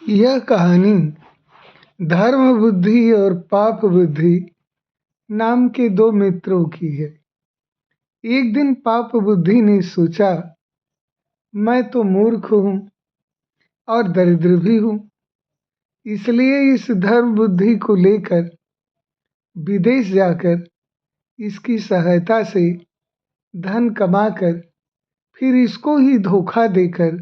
यह कहानी धर्म बुद्धि और पाप बुद्धि नाम के दो मित्रों की है। एक दिन पाप बुद्धि ने सोचा, मैं तो मूर्ख हूँ और दरिद्र भी हूँ, इसलिए इस धर्म बुद्धि को लेकर विदेश जाकर इसकी सहायता से धन कमाकर फिर इसको ही धोखा देकर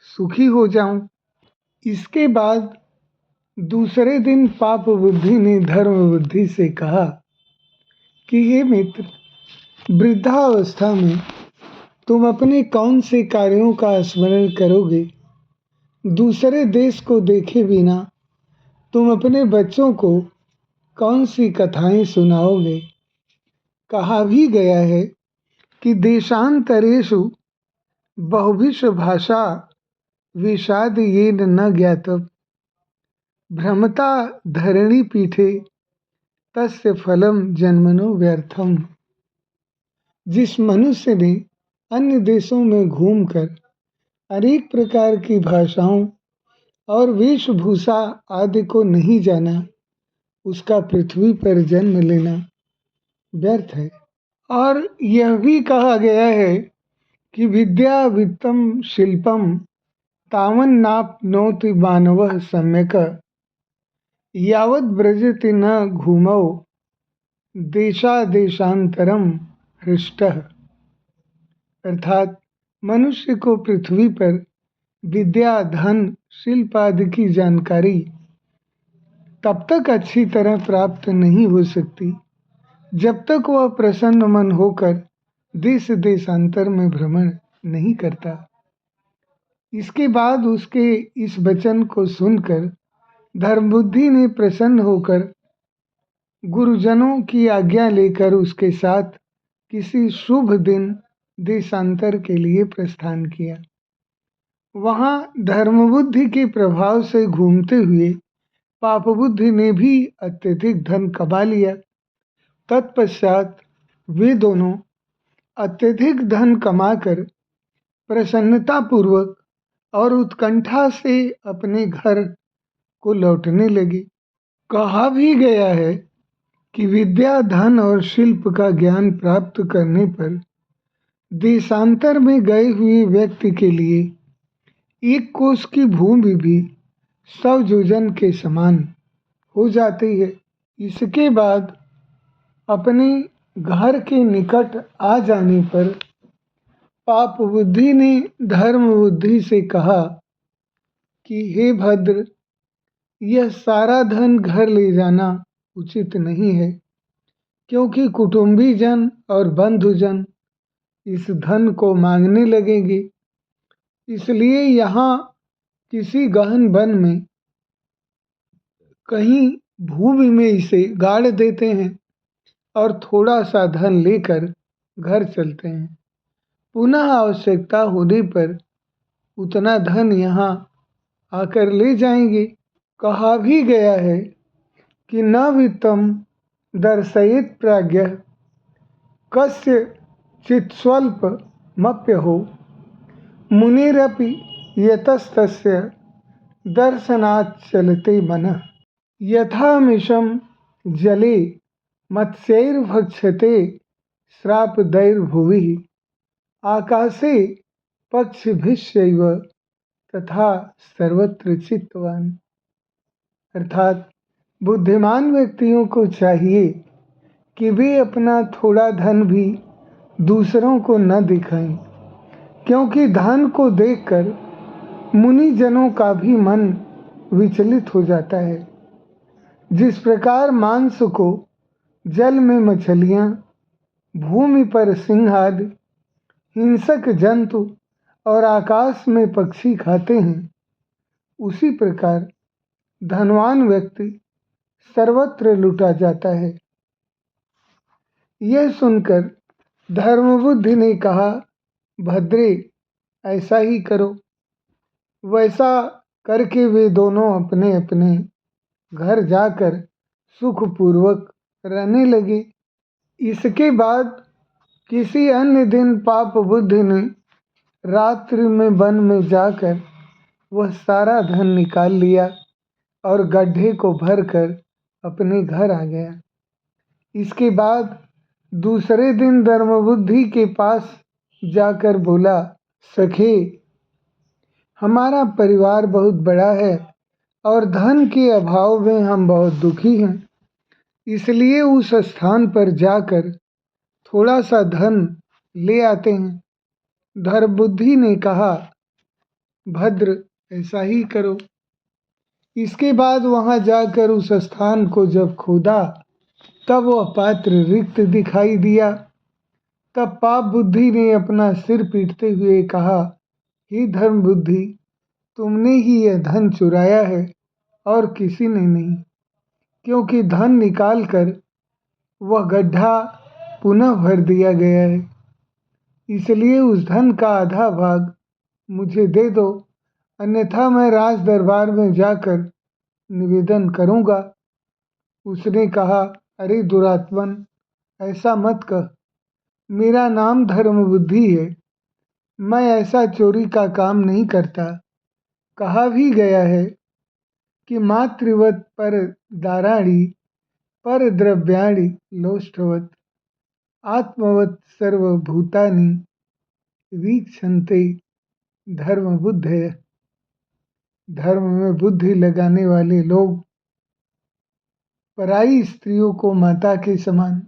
सुखी हो जाऊं। इसके बाद दूसरे दिन पाप बुद्धि ने धर्म बुद्धि से कहा कि हे मित्र, वृद्धावस्था में तुम अपने कौन से कार्यों का स्मरण करोगे? दूसरे देश को देखे बिना तुम अपने बच्चों को कौन सी कथाएं सुनाओगे? कहा भी गया है कि देशांतरेषु बहुभिष भाषा विषाद येन न ज्ञातम् भ्रमता धरणी पीठे तस्य फलम जन्मनो व्यर्थम। जिस मनुष्य ने अन्य देशों में घूमकर अनेक प्रकार की भाषाओं और वेशभूषा आदि को नहीं जाना, उसका पृथ्वी पर जन्म लेना व्यर्थ है। और यह भी कहा गया है कि विद्या वित्तम शिल्पम तावन नाप्नोति मानवः सम्यक यावत् व्रजति न घूमौ देशादेशांतरम हृष्टः। अर्थात मनुष्य को पृथ्वी पर विद्या, धन, शिल्प आदि की जानकारी तब तक अच्छी तरह प्राप्त नहीं हो सकती जब तक वह प्रसन्न मन होकर देश देशांतर में भ्रमण नहीं करता। इसके बाद उसके इस वचन को सुनकर धर्मबुद्धि ने प्रसन्न होकर गुरुजनों की आज्ञा लेकर उसके साथ किसी शुभ दिन देशांतर के लिए प्रस्थान किया। वहाँ धर्मबुद्धि के प्रभाव से घूमते हुए पाप बुद्धि ने भी अत्यधिक धन कमा लिया। तत्पश्चात वे दोनों अत्यधिक धन कमाकर प्रसन्नतापूर्वक और उत्कंठा से अपने घर को लौटने लगे। कहा भी गया है कि विद्या, धन और शिल्प का ज्ञान प्राप्त करने पर देशांतर में गए हुए व्यक्ति के लिए एक कोस की भूमि भी 100 योजन के समान हो जाती है। इसके बाद अपने घर के निकट आ जाने पर पाप बुद्धि ने धर्म बुद्धि से कहा कि हे भद्र, यह सारा धन घर ले जाना उचित नहीं है, क्योंकि कुटुंबी जन और बंधुजन इस धन को मांगने लगेंगे। इसलिए यहाँ किसी गहन वन में कहीं भूमि में इसे गाड़ देते हैं और थोड़ा सा धन लेकर घर चलते हैं। पुनः आवश्यकता होने पर उतना धन यहाँ आकर ले जाएंगे। कहा भी गया है कि न वित्तम दर्शयेत् प्राज्ञः कस्य चित्स्वल्पमप्यहो मुनिरपि यतस्तस्य दर्शनात् चलते मनः। यथामिषं जले मत्स्यैर्भक्षते श्रापदैर्भुवि आकाशे पक्षिभिश्चैव तथा सर्वत्र चित्तवान्। अर्थात बुद्धिमान व्यक्तियों को चाहिए कि वे अपना थोड़ा धन भी दूसरों को न दिखाएं, क्योंकि धन को देखकर मुनिजनों का भी मन विचलित हो जाता है। जिस प्रकार मांस को जल में मछलियाँ, भूमि पर सिंह आदि हिंसक जंतु और आकाश में पक्षी खाते हैं, उसी प्रकार धनवान व्यक्ति सर्वत्र लूटा जाता है। यह सुनकर धर्मबुद्धि ने कहा, भद्रे, ऐसा ही करो। वैसा करके वे दोनों अपने अपने घर जाकर सुखपूर्वक रहने लगे। इसके बाद किसी अन्य दिन पाप बुद्धि ने रात्रि में वन में जाकर वह सारा धन निकाल लिया और गड्ढे को भरकर अपने घर आ गया। इसके बाद दूसरे दिन धर्मबुद्धि के पास जाकर बोला, सखे, हमारा परिवार बहुत बड़ा है और धन के अभाव में हम बहुत दुखी हैं, इसलिए उस स्थान पर जाकर थोड़ा सा धन ले आते हैं। धर्मबुद्धि ने कहा, भद्र, ऐसा ही करो। इसके बाद वहां जाकर उस स्थान को जब खोदा तब वह पात्र रिक्त दिखाई दिया। तब पाप बुद्धि ने अपना सिर पीटते हुए कहा, हे धर्म बुद्धि, तुमने ही यह धन चुराया है और किसी ने नहीं, क्योंकि धन निकालकर वह गड्ढा पुनः भर दिया गया है। इसलिए उस धन का आधा भाग मुझे दे दो, अन्यथा मैं राज दरबार में जाकर निवेदन करूंगा। उसने कहा, अरे दुरात्मन, ऐसा मत कह, मेरा नाम धर्म बुद्धि है, मैं ऐसा चोरी का काम नहीं करता। कहा भी गया है कि मातृवत पर दाराणी पर द्रव्याणि लोष्ठवत आत्मवत सर्वभूतानि वीक्षन्ते धर्म बुद्धय। धर्म में बुद्धि लगाने वाले लोग पराई स्त्रियों को माता के समान,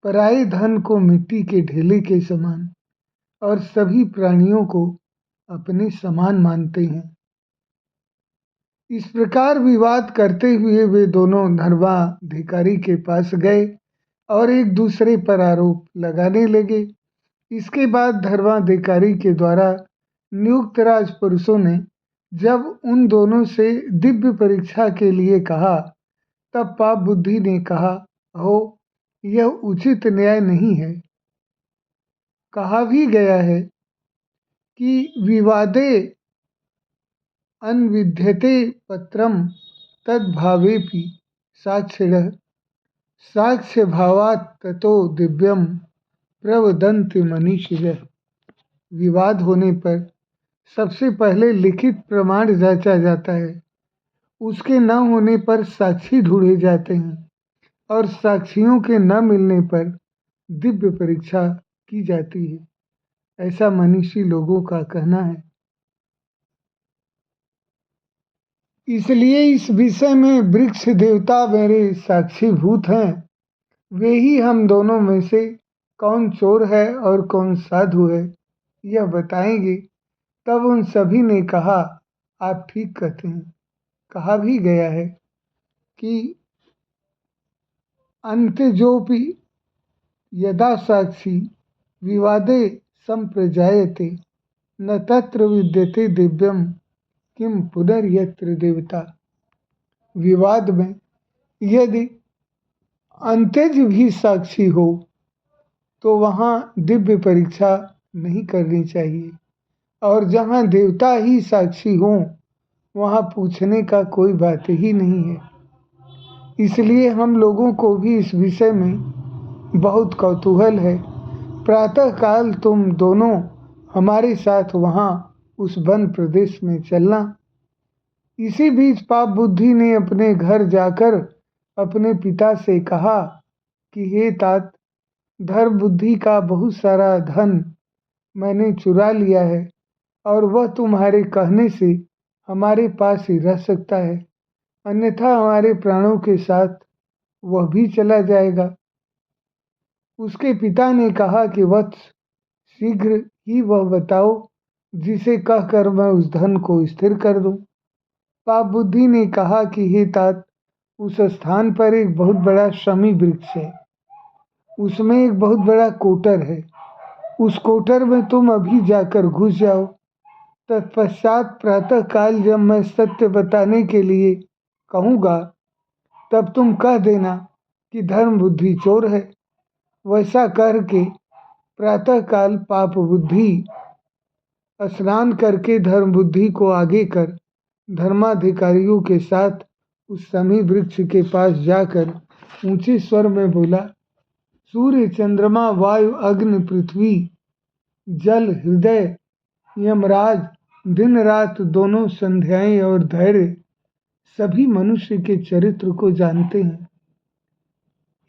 पराये धन को मिट्टी के ढेले के समान और सभी प्राणियों को अपने समान मानते हैं। इस प्रकार विवाद करते हुए वे दोनों धर्माधिकारी के पास गए और एक दूसरे पर आरोप लगाने लगे। इसके बाद धर्माधिकारी के द्वारा नियुक्त राजपुरुषों ने जब उन दोनों से दिव्य परीक्षा के लिए कहा, तब पाप बुद्धि ने कहा, हो, यह उचित न्याय नहीं है। कहा भी गया है कि विवादे अनविद्यते पत्रम तद्भावेपि साक्षिणः साक्ष्य भावात् ततो दिव्यम प्रवदन्ति मनीषिणः। विवाद होने पर सबसे पहले लिखित प्रमाण जांचा जाता है, उसके न होने पर साक्षी ढूंढे जाते हैं और साक्षियों के न मिलने पर दिव्य परीक्षा की जाती है। ऐसा मनीषी लोगों का कहना है। इसलिए इस विषय में वृक्ष देवता मेरे साक्षीभूत हैं। वे ही हम दोनों में से कौन चोर है और कौन साधु है यह बताएंगे। तब उन सभी ने कहा, आप ठीक कहते हैं। कहा भी गया है कि अंत्यजोपि यदा साक्षी विवादे संप्रजायते न तत्र विद्यते दिव्यम किम पुनर्यत्र देवता। विवाद में यदि अंत्यज भी साक्षी हो तो वहाँ दिव्य परीक्षा नहीं करनी चाहिए, और जहाँ देवता ही साक्षी हों वहाँ पूछने का कोई बात ही नहीं है। इसलिए हम लोगों को भी इस विषय में बहुत कौतूहल है। प्रातःकाल तुम दोनों हमारे साथ वहाँ उस वन प्रदेश में चलना। इसी बीच पाप बुद्धि ने अपने घर जाकर अपने पिता से कहा कि हे तात, धर्म बुद्धि का बहुत सारा धन मैंने चुरा लिया है और वह तुम्हारे कहने से हमारे पास ही रह सकता है, अन्यथा हमारे प्राणों के साथ वह भी चला जाएगा। उसके पिता ने कहा कि वत्स, शीघ्र ही वह बताओ जिसे कहकर मैं उस धन को स्थिर कर दूं। पाप बुद्धि ने कहा कि हे तात, उस स्थान पर एक बहुत बड़ा शमी वृक्ष है, उसमें एक बहुत बड़ा कोटर है। उस कोटर में तुम अभी जाकर घुस जाओ। तत्पश्चात प्रातःकाल जब मैं सत्य बताने के लिए कहूँगा तब तुम कह देना कि धर्म बुद्धि चोर है। वैसा करके प्रातःकाल पाप बुद्धि स्नान करके धर्म बुद्धि को आगे कर धर्माधिकारियों के साथ उस शमी वृक्ष के पास जाकर ऊंचे स्वर में बोला, सूर्य, चंद्रमा, वायु, अग्नि, पृथ्वी, जल, हृदय, यमराज, दिन रात दोनों संध्याएं और धैर्य सभी मनुष्य के चरित्र को जानते हैं।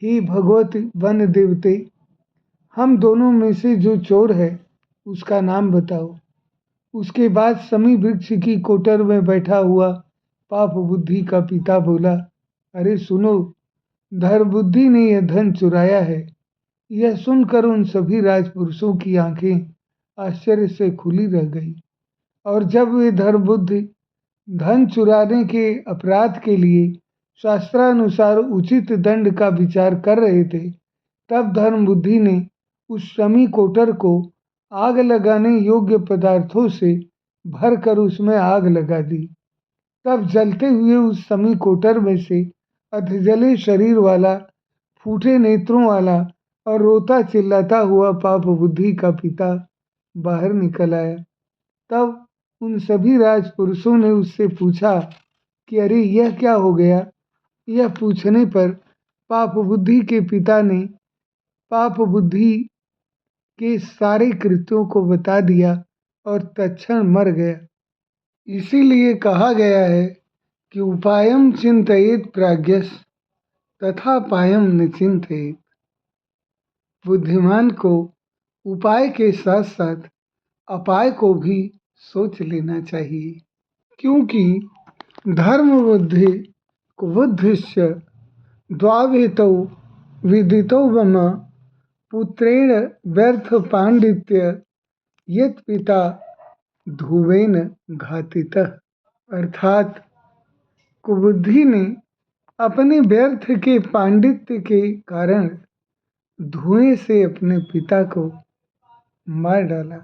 हे भगवत वन देवते, हम दोनों में से जो चोर है उसका नाम बताओ। उसके बाद समी वृक्ष की कोटर में बैठा हुआ पाप बुद्धि का पिता बोला, अरे सुनो, धर्म बुद्धि ने यह धन चुराया है। यह सुनकर उन सभी राजपुरुषों की आंखें आश्चर्य से खुली रह गई, और जब वे धर्म बुद्धि धन चुराने के अपराध के लिए शास्त्रानुसार उचित दंड का विचार कर रहे थे, तब धर्म बुद्धि ने उस शमी कोटर को आग लगाने योग्य पदार्थों से भरकर उसमें आग लगा दी। तब जलते हुए उस शमी कोटर में से अधजले शरीर वाला, फूटे नेत्रों वाला और रोता चिल्लाता हुआ पाप बुद्धि का पिता बाहर निकल आया। तब उन सभी राजपुरुषों ने उससे पूछा कि अरे यह क्या हो गया। यह पूछने पर पाप बुद्धि के पिता ने पाप बुद्धि के सारे कृत्यों को बता दिया और तत्क्षण मर गया। इसीलिए कहा गया है कि उपायम चिंतयेत प्राज्ञस् तथा पायम न चिंतयेत। बुद्धिमान को उपाय के साथ साथ अपाय को भी सोच लेना चाहिए, क्योंकि धर्म बुद्धि कुबुद्धिश्च द्वाभेतौ विदितौ मम पुत्रेण व्यर्थ पांडित्य यत् पिता ध्रुवेन घातितः। अर्थात कुबुद्धि ने अपने व्यर्थ के पांडित्य के कारण धुएं से अपने पिता को मार डाला।